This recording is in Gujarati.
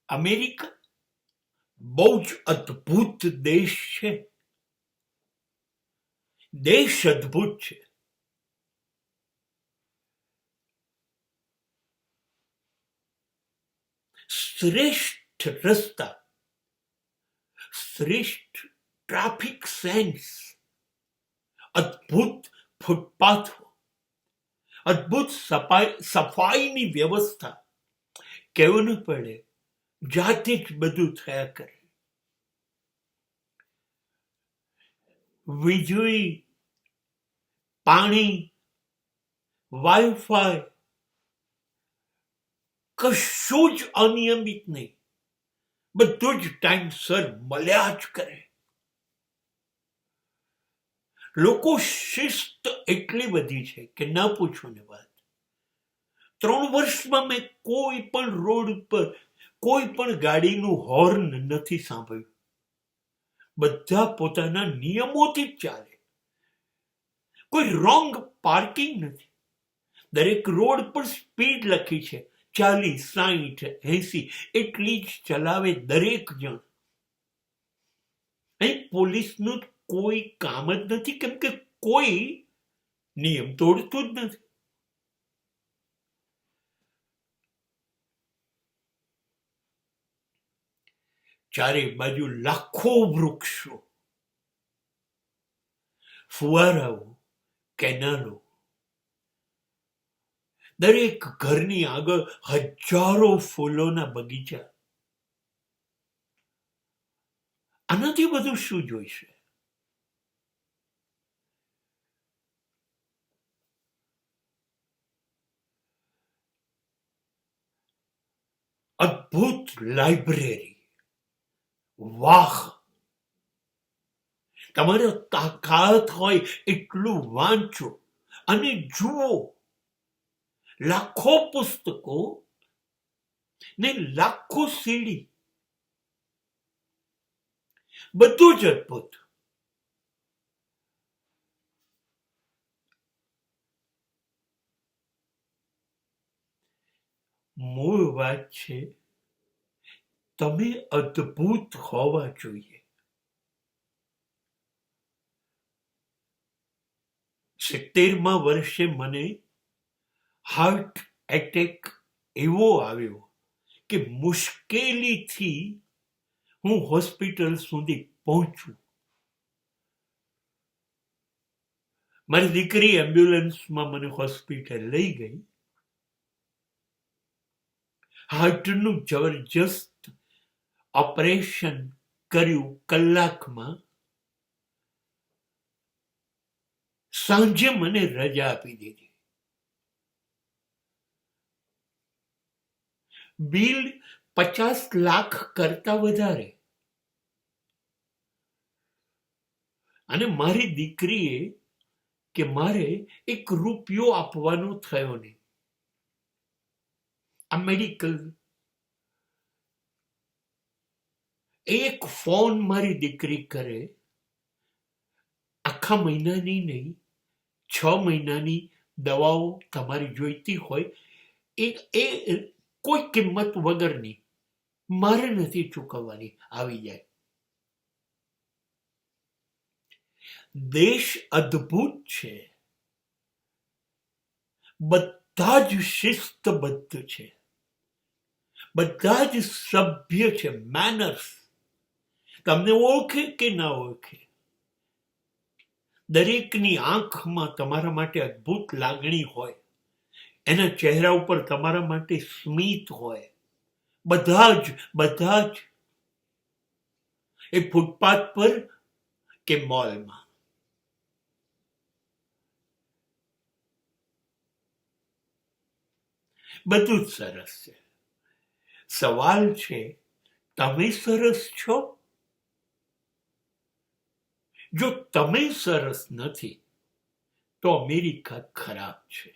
અમેરિકા બહુ જ અદ્ભુત દેશ છે. દેશ અદ્ભુત છે. શ્રેષ્ઠ રસ્તા, શ્રેષ્ઠ ટ્રાફિક સેન્સ, અદ્ભુત ફૂટપાથો, અદ્ભુત સફાઈની વ્યવસ્થા. કહેવું ન પડે, જાતે જ બધું થયા કરે. વીજળી, પાણી, વાઈફાઈ કશું જ અનિયમિત નહીં. બધું જ ટાઈમસર મળ્યા જ કરે. લોકો શિસ્ત એટલી બધી છે કે ના પૂછો ને વાત. 3 વર્ષમાં મેં કોઈ પણ રોડ પર કોઈ પણ ગાડીનું હોર્ન નથી સાંભળ્યું. બધા પોતાના નિયમોથી જ ચાલે. કોઈ રોંગ પાર્કિંગ નથી. દરેક રોડ પર સ્પીડ લખી છે, 40, 60, 80 એટલી જ ચલાવે દરેક જણ. અહીં પોલીસનું કોઈ કામ જ નથી, કેમ કે કોઈ નિયમ તોડતું જ નથી. ચારે બાજુ લાખો વૃક્ષો, ફુવારાઓ, કેનાલો. દરેક ઘરની આગળ હજારો ફૂલોના બગીચા. આનાથી બધું શું જોઈશે? અદ્ભુત લાઇબ્રેરી. વાહ! તમારે તાકાત હોય એટલું વાંચો અને જુઓ. લાખો પુસ્તકો ને લાખો સીડી. બધું જ અદ્ભુત. મૂળ વાત છે, તમે અદ્ભુત હોવા જોઈએ. 70મા વર્ષે મને હાર્ટ એટેક એવો આવ્યો કે મુશ્કેલીથી હું હોસ્પિટલ સુધી પહોંચું. મારી દીકરી એમ્બ્યુલન્સમાં મને હોસ્પિટલ લઈ ગઈ. હાર્ટનું જબરજસ્ત ઓપરેશન કર્યું કલાકમાં. સાંજે મને રજા આપી દીધી. બિલ 50 લાખ કરતા વધારે. અને મારી દીકરીએ કે મારે 1 રૂપિયો આપવાનો થયો નહીં. આ મેડિકલ. એક ફોન મારી દીકરી કરે, આખા મહિનાની નહીં, 6 મહિનાની દવાઓ તમારી જોઈતી હોય એ કોઈ કિંમત વગરની, મારે નથી ચૂકવવાની, આવી જાય. દેશ અદ્ભુત છે. બધા જ શિસ્તબદ્ધ છે. બધા જ સભ્ય છે. મેનર્સ. તમને ઓળખે કે ના ઓળખે, દરેકની આંખમાં તમારા માટે અદ્ભુત લાગણી હોય. એના ચહેરા ઉપર તમારા માટે સ્મિત હોય. બધા જ એ ફૂટપાથ પર કે મોલમાં. બધું જ સરસ છે. સવાલ છે, તમે સરસ છો? જો તમે સરસ નથી તો અમેરિકા ખરાબ છે.